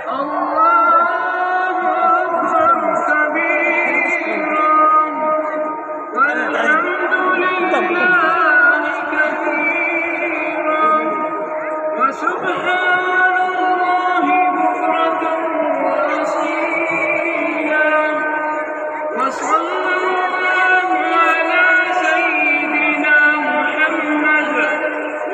الله أكبر كبيرا والحمد لله كثيرا وسبحان الله بكرة وأصيلا وصلى الله على سيدنا محمد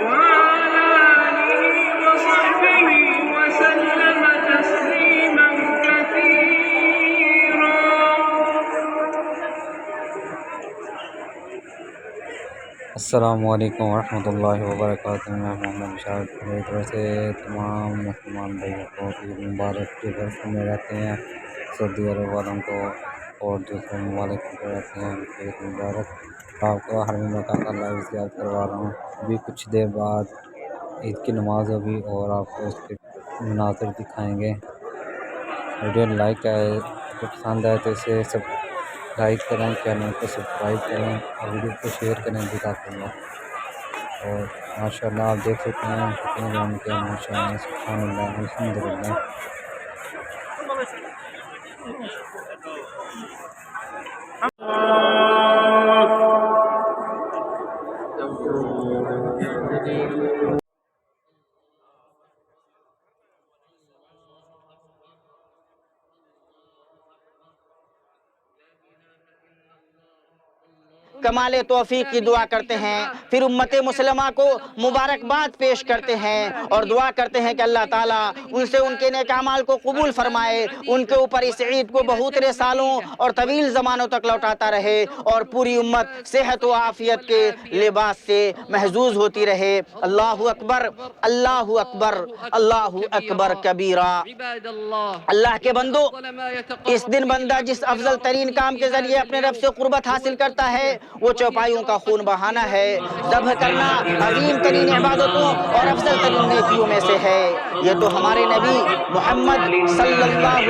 وعلى آله وصحبه وسلم تسليما كثيرا. السلام علیکم ورحمۃ اللہ وبرکاتہ. میں محمد شاہد میری طرف سے تمام مسلمان بھائیوں کو عید مبارک. جو گلف میں رہتے ہیں سعودی عرب والوں کو اور دوسرے ممالک میں رہتے ہیں عید مبارک. آپ کو ہر مکان کا لائیو زیاد کروا رہا ہوں. ابھی کچھ دیر بعد عید کی نماز ہوگی اور آپ کو اس کے مناظر دکھائیں گے. ویڈیو لائک آئے تو پسند آئے تو اسے سب لائک کریں, چینل کو سبسکرائب کریں اور ویڈیو کو شیئر کریں جزاک اللہ. اور ماشاء اللہ آپ دیکھ سکتے ہیں کتنے لوگوں کے ماشاء اللہ سبحان اللہ الحمد للہ. کمال توفیق کی دعا کرتے ہیں. پھر امت مسلمہ کو مبارکباد پیش کرتے ہیں اور دعا کرتے ہیں کہ اللہ تعالیٰ ان سے ان کے نیک اعمال کو قبول فرمائے, ان کے اوپر اس عید کو بہت سالوں اور طویل زمانوں تک لوٹاتا رہے اور پوری امت صحت و عافیت کے لباس سے محظوظ ہوتی رہے. اللہ اکبر اللہ اکبر اللہ اکبر کبیرہ. اللہ کے بندو, اس دن بندہ جس افضل ترین کام کے ذریعے اپنے رب سے قربت حاصل کرتا ہے وہ چوپائیوں کا خون بہانا ہے. ذبح کرنا عظیم ترین عبادتوں اور افضل ترین نیکیوں میں سے ہے. یہ تو ہمارے نبی محمد صلی اللہ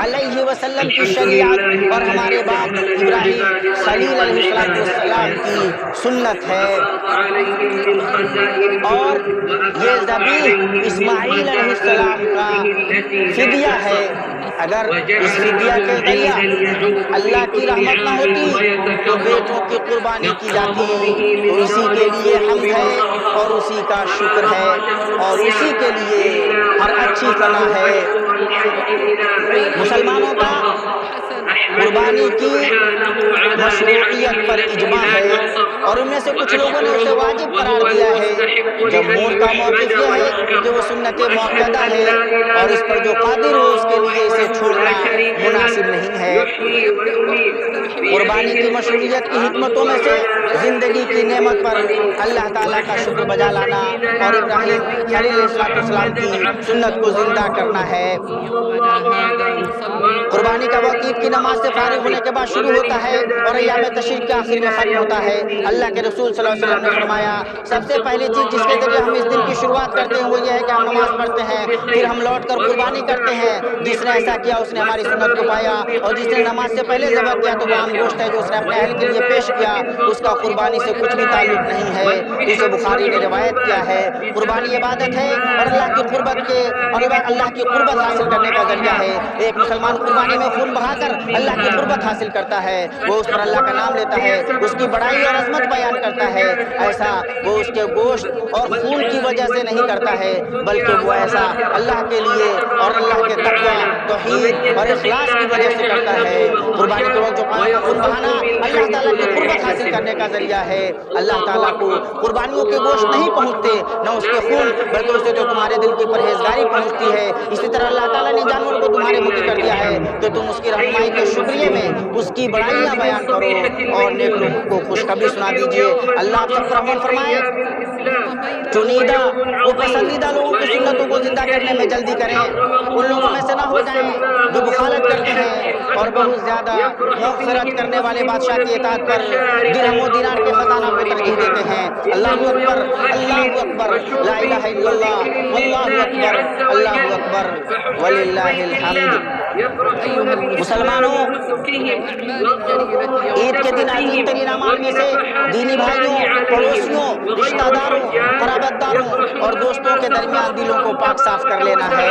علیہ وسلم کی شریعت اور ہمارے باپ ابراہیم خلیل علیہ السلام کی سنت ہے. اور یہ ذبیح اسماعیل علیہ السلام کا فدیہ ہے. اگر اس فدیہ کے ذریعہ اللہ کی رحمت نہ ہوتی تو بیٹوں کی قربانی کی جاتی. تو اسی کے لیے حمد ہے اور اسی کا شکر ہے اور اسی کے لیے ہر اچھی فنا ہے. مسلمانوں کا قربانی کی مشروعیت پر اجماع ہے اور ان میں سے کچھ لوگوں نے اسے واجب قرار دیا ہے. جمہور کا موقف یہ ہے کہ وہ سنت موقدہ ہے اور اس پر جو قادر ہو اس کے لیے اسے چھوڑنا مناسب نہیں ہے. قربانی کی مشروعیت کی حکمتوں میں سے زندگی کی نعمت پر اللہ تعالیٰ کا شکر بجا لانا اور ابراہیم خلیل علیہ السلام کی سنت کو زندہ کرنا ہے. قربانی کا وقت عید کی نماز سے فارغ ہونے کے بعد شروع ہوتا ہے اور ایام تشریق کے آخر میں ختم ہوتا ہے. اللہ کے رسول صلی اللہ علیہ وسلم نے فرمایا سب سے پہلی چیز جس کے ذریعے ہم اس دن کی شروعات کرتے ہیں وہ یہ ہے کہ ہم نماز پڑھتے ہیں, پھر ہم لوٹ کر قربانی کرتے ہیں. جس نے ایسا کیا اس نے ہماری سنت کو پایا اور جس نے نماز سے پہلے ذبح کیا تو وہ عام گوشت ہے جو اس نے اپنے اہل کے لیے پیش کیا, اس کا قربانی سے کچھ بھی تعلق نہیں ہے. اسے بخاری نے روایت کیا ہے. قربانی عبادت ہے اور اللہ کی قربت کے اور اللہ کی قربت حاصل کرنے کا ذریعہ ہے. ایک مسلمان قربانی میں خون بہا کر اللہ کی قربت حاصل کرتا ہے. وہ اس پر اللہ کا نام لیتا ہے, اس کی بڑائی اور عظمت بیان کرتا ہے. ایسا وہ اس کے گوشت اور خون کی وجہ سے نہیں کرتا ہے بلکہ وہ ایسا اللہ کے لیے اور اللہ کے تقوی توحید اور اخلاص کی وجہ سے کرتا ہے. قربانی کے وقت جو خون بہانا اللہ تعالیٰ کی قربت حاصل کرنے کا ذریعہ ہے. اللہ تعالیٰ کو قربانیوں کے گوشت نہیں پہنچتے نہ اس کے خون, بلکہ اسے تو تمہارے دل کی پرہیزگاری پہنچتی ہے. اسی طرح اللہ تعالیٰ نے جانور کو تمہارے مطیع کر دیا ہے کہ تم اس کی رہنمائی کے شکریہ میں اس کی بڑائیاں بیان کرو اور نیک لوگوں کو خوشخبری سنا دیجئے. اللہ آپ سب پر رحم فرمائے. چنیدہ وہ پسندیدہ لوگوں کی سنتوں کو زندہ کرنے میں جلدی کریں. ان لوگوں میں سے نہ ہو جائیں جو بخالت کرتے ہیں اور بہت زیادہ مغفرت کرنے والے بادشاہ کی اطاعت پر درہم و دینار کے خزانہ کو ترجیح دیتے ہیں. اللہ اکبر اللہ اکبر لا الہ الا اللہ واللہ اکبر اللہ اکبر وللہ الحمد. مسلمانوں, عید کے دن عظیم ترین اعمال میں سے دینی بھائیوں, پڑوسیوں, رشتہ داروں, قرابت داروں اور دوستوں کے درمیان دلوں کو پاک صاف کر لینا ہے.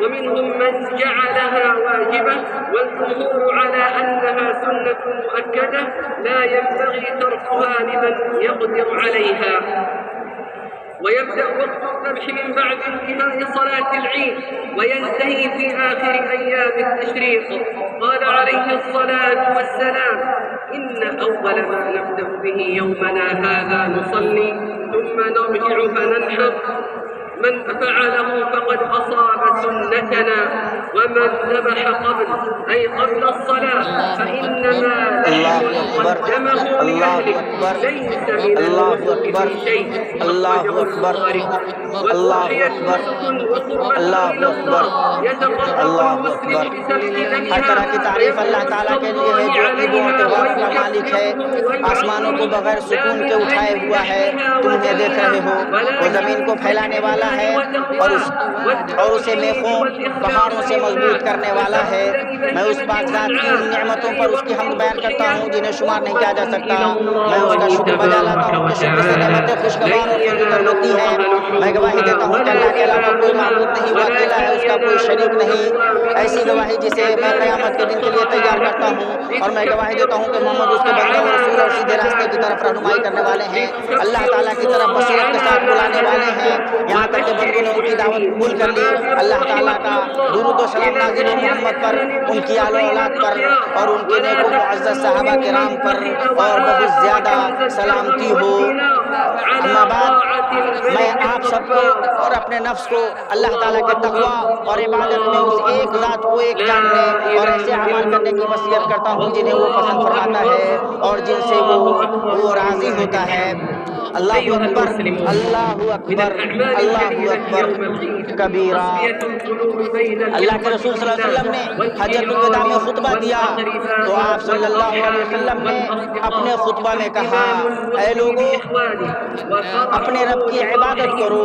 ومنهم من جعلها واجبة والجمهور على أنها سنة مؤكدة لا ينبغي تركها لمن يقدر عليها. ويبدأ وقت الذبح من بعد انتهاء صلاة العيد وينتهي في آخر أيام التشريق. قال عليه الصلاة والسلام: إن أول ما نبدأ به يومنا هذا نصلي ثم نرجع فننحر. من فعله فقد أصاب سنتنا ومن ذبح قبل أي قبل الصلاة فإنما قدمه لأهله ليس من المسلم شيء. الله أكبر، الله أكبر، الله أكبر، الله أكبر۔ ہر طرح کی تعریف اللہ تعالیٰ کے لیے ہے جو عیدوں اور تہواروں کا مالک ہے، آسمانوں کو بغیر سکون کے اٹھائے ہوا ہے، تم انہیں دیکھ رہے ہو، وہ زمین کو پھیلانے والا ہے اور اسے میخوں پہاڑوں سے مضبوط کرنے والا ہے۔ میں اس پاک ذات کی ان نعمتوں پر اس کی حمد بیان کرتا ہوں جنہیں شمار نہیں کیا جا سکتا۔ میں اس کا شکر بجا لاتا ہوں کہ شکر سے نعمتیں خوشگوار اور فضل ہوتی ہیں۔ میں گواہی دیتا ہوں کہ اللہ کے علاوہ کوئی معبود نہیں، وہ اکیلا ہے، اس کا کوئی شریک نہیں۔ ایسی گواہی جسے میں قیامت کے دن کے لیے تیار کرتا ہوں، اور میں گواہی دیتا ہوں کہ محمد اس کے بندے اور رسول اور سیدھے راستے کی طرف رہنمائی کرنے والے ہیں، اللہ تعالیٰ کی طرف بصیرت کے ساتھ بلانے والے ہیں، یہاں تک کہ بندوں نے ان کی دعوت قبول کر لی۔ اللہ تعالیٰ کا درود و سلام نازل ہو محمد پر، ان کی آل و اولاد پر اور ان کے نیک و معزز صحابہ کرام پر، اور بہت زیادہ سلامتی ہو۔ اما بعد، میں آپ سب کو اور اپنے نفس کو اللہ تعالیٰ کے تقوی اور عبادت میں اس ایک ذات کو ایک جاننے اور ایسے اعمال کرنے کی وصیت کرتا ہوں جنہیں وہ پسند فرماتا ہے اور جن سے وہ راضی ہوتا ہے۔ اللہ اکبر، اللہ اکبر، اللہ اکبر کبیرہ۔ اللہ کے رسول صلی اللہ علیہ وسلم نے حجۃ الوداع میں خطبہ دیا تو آپ صلی اللہ علیہ وسلم نے اپنے خطبہ میں کہا: اے لوگوں، اپنے رب کی عبادت کرو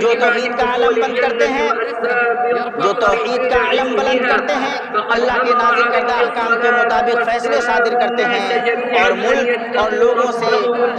جو توحید کا علم بلند کرتے ہیں اللہ کے نازل کردہ احکام کے مطابق فیصلے صادر کرتے ہیں اور ملک اور لوگوں سے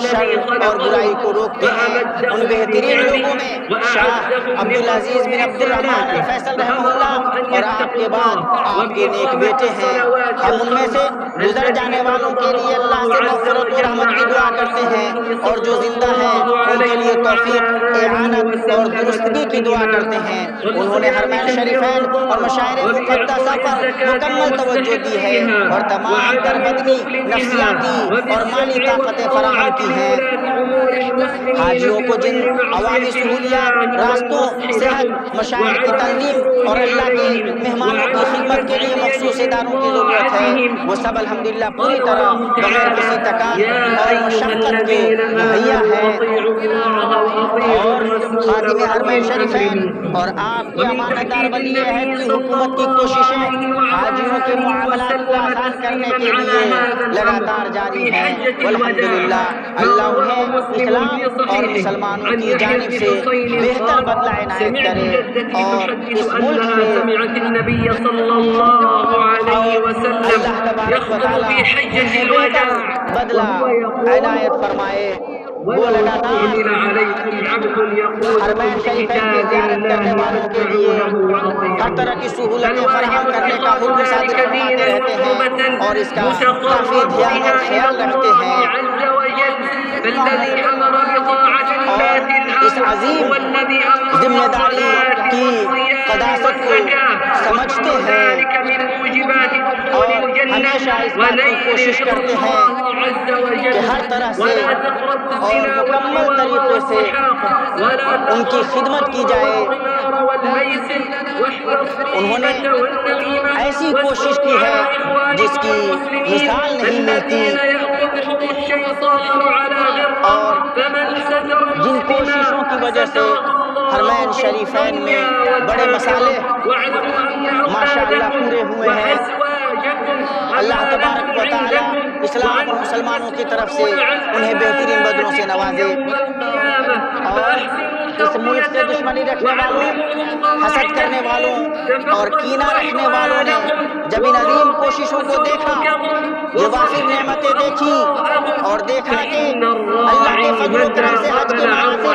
شر اور برائی کو روکتے ہیں۔ ان بہترین لوگوں میں شاہ عبدالعزیز بن عبد الرحمن الفیصل رحمہ اللہ اور آپ کے بعد آپ کے نیک بیٹے ہیں۔ ہم ان میں سے گزر جانے والوں کے لیے اللہ سے مغفرت و رحمت کی دعا کرتے ہیں، اور جو زندہ ہیں ان کے لیے توفیق، اعانت اور درستگی کی دعا کرتے ہیں۔ انہوں نے حرمین شریفین اور مشاعر مقدسہ پر مکمل توجہ دی ہے اور تمام تر بدنی، نفسیاتی اور مالی طاقتیں فراہم کی ہیں۔ حاجیوں کو جن عوامی سہولیات، راستوں، صحت، مشاعر کی تنظیم اور اللہ کے مہمانوں کی خدمت کے لیے مخصوص اداروں کی ضرورت ہے، وہ سب الحمدللہ پوری طرح بغیر کسی تکان اور مشقت کے مہیا ہے۔ اور خادم حرمین شریفین اور آپ کے امانت دار ولی عہد کی حکومت کی کوششیں حاجیوں کے معاملات کو آسان کرنے کے لیے لگاتار جاری ہیں۔ والحمدللہ اللہ انہیں اسلام اور مسلمانوں کی جانب سے بہتر بدلہ عنایت کرے اور اس ملک سے اللہ تبارک و تعالی انہیں بہتر بدلہ عنایت فرمائے۔ وہ لگاتار حرمین شریفین کی زیارت کرنے والوں کے لیے ہر طرح کی سہولتیں فراہم کرنے کا حکم صادر فرماتے رہتے ہیں اور اس کا کافی دھیان اور خیال رکھتے ہیں، اور اس عظیم ذمہ داری کی قداست کو سمجھتے ہیں اور ہمیشہ اس بات کی کوشش کرتے ہیں کہ ہر طرح سے اور مکمل طریقے سے ان کی خدمت کی جائے۔ انہوں نے ایسی کوشش کی ہے جس کی مثال نہیں ملتی، اور جن کوششوں کی وجہ سے حرمین شریفین میں بڑے مسالے ماشاءاللہ پورے ہوئے ہیں۔ اللہ تبارک و تعالی اسلام اور مسلمانوں کی طرف سے انہیں بہترین بدلوں سے نوازے، اور اس ملک سے دشمنی رکھنے والوں، حسد کرنے والوں اور کینہ رکھنے والوں نے جب ان عظیم کوششوں کو دیکھا، یہ وافر نعمتیں دیکھی اور دیکھا کہ اللہ کے فضل و کرم سے حج کے مناسک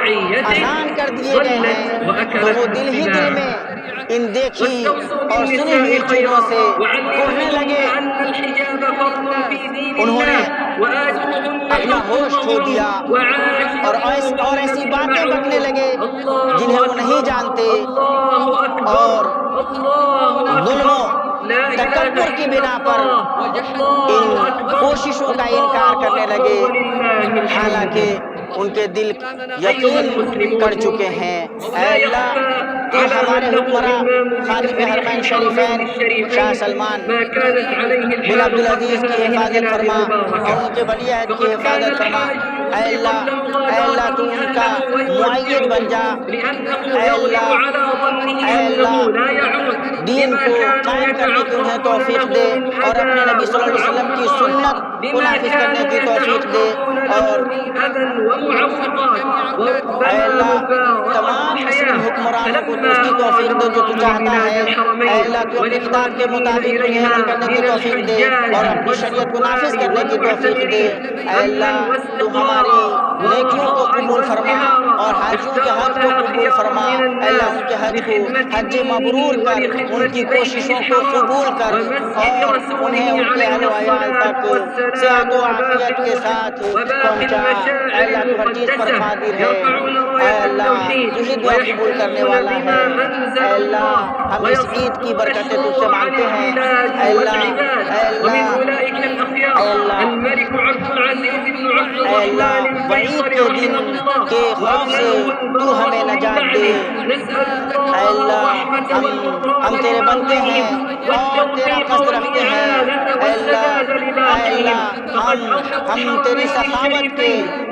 آسان کر دیے گئے ہیں، تو وہ دل ہی دل میں ان دیکھی اور سنی ہوئی چیزوں سے کوڑنے لگے۔ انہوں نے اپنا ہوش کھو دیا اور ایسی باتیں بکنے لگے جنہیں وہ نہیں جانتے، اور ظلم و تکبر کی بنا پر ان کوششوں کا انکار کرنے لگے، حالانکہ ان کے دل یقین کر چکے ہیں۔ اے اللہ، تو ہمارے حکمراں خادم حرمین شریفین شاہ سلمان بن عبدالعزیز کی حفاظت فرما اور ان کے ولی عہد کی حفاظت فرما۔ اے اللہ تو ان کا معید بن جا۔ اے اللہ دین کو قائم کرنے کی انہیں توفیق دے اور اپنے نبی صلی اللہ علیہ وسلم کی سنت کو نافذ کرنے کی توفیق دے، اور اے اللہ تمام مسلم حکمرانوں کو اس کی توفیق دے جو تو چاہتا ہے۔ اے اللہ تو اپنی کتاب کے مطابق انہیں عمل کرنے کی توفیق دے اور اپنی شریعت کو نافذ کرنے کی توفیق دے۔ اے اللہ تو ہماری نیکیوں کو قبول فرما اور حاجیوں کے حج کو قبول فرما۔ اے اللہ ان کے حج کو حج مبرور کر، ان کی کوششوں کو قبول کر اور انہیں ان کے اہل و عیال تک صحت و عافیت کے ساتھ پہنچا۔ اے اللہ تو ہر چیز پر قادر ہے۔ اے اللہ تو ہی دعا قبول کرنے والا ہے۔ اے اللہ ہم اس عید کی برکتیں تجھ سے مانگتے ہیں۔ اے اللہ وعید کے دن کے خوف سے تو ہمیں نجات دے۔ اے اللہ ہم تیرے بندے ہیں اور تیرا قصد رکھتے ہیں۔ اے اللہ ہم تیری سخاوت کے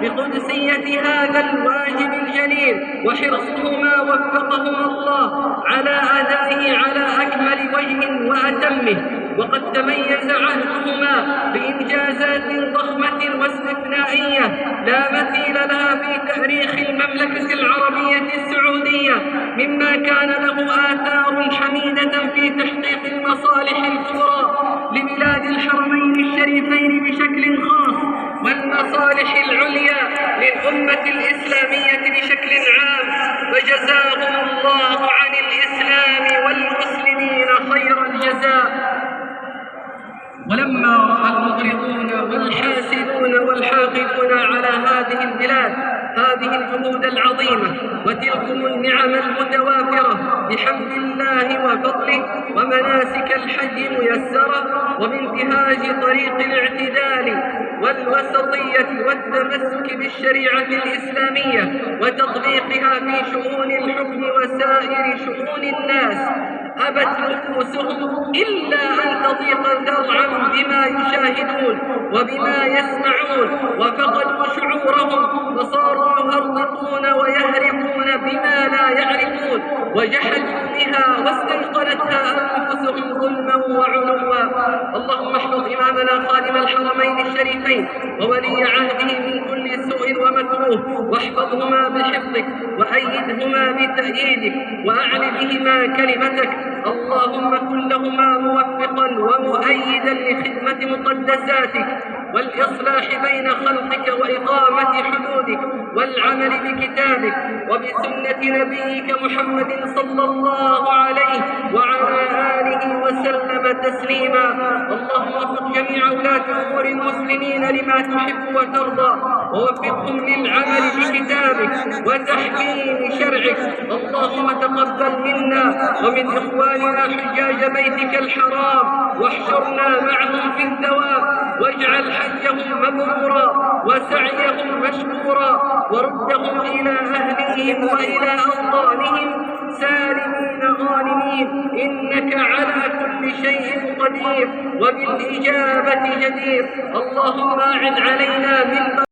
بقدسية هذا الواجب الجليل وحرصهما وفقهما الله على أدائه على أكمل وجه وأتمه، وقد تميز عهدهما بإنجازات ضخمة واستثنائية لا مثيل لها في تاريخ المملكة العربية السعودية، مما كان له آثار حميدة في تحقيق المصالح الكبرى لبلاد الحرمين الشريفين بشكل خاص، والمصالح العليا للأمة الإسلامية بشكل عام. وجزاهم الله عن الإسلام والمسلمين خير الجزاء. ولما رأى المغرضون والحاسدون والحاقدون على هذه البلاد هذه الجهود العظيمة وتلكم النعم المتوافرة بحمد الله وفضله ومناسك الحج ميسرة وبانتهاج طريق الاعتدال والوسطية والتمسك بالشريعة الإسلامية وتطبيقها في شؤون الحكم وسائر شؤون الناس، أبت نفوسهم إلا أن تضيق ذرعا بما يشاهدون وبما يسمعون، وفقدوا شعورهم وصاروا يهرطون ويهرقون بما لا يعرفون، وجحدوا بها واستيقنتها أنفسهم ظلما وعلوا. اللهم احفظ إمامنا خادم الحرمين الشريفين وولي عهده من كل سوء ومكروه، واحفظهما بحفظك وأيدهما بتأييدك وأعل بهما كلمتك. اللهم كن لهما موفقا ومؤيدا لخدمة مقدساتك والإصلاح بين خلقك وإقامة حدودك والعمل بكتابك وبسنة نبيك محمد صلى الله عليه وعلى آله وسلم تسليما. اللهم وفق جميع ولاة أمور المسلمين لما تحب وترضى، ووفقهم للعمل بكتابك وتحكيم شرعك. اللهم تقبل منا ومن إخواننا حجاج بيتك الحرام، واحشرنا معهم في الثواب، واجعل حجهم مبرورا وسعيهم مشكورا، وردهم إلى أهلهم وإلى أوطانهم سالمين غانمين، إنك على كل شيء قدير وبالإجابة جدير. اللهم أعد علينا من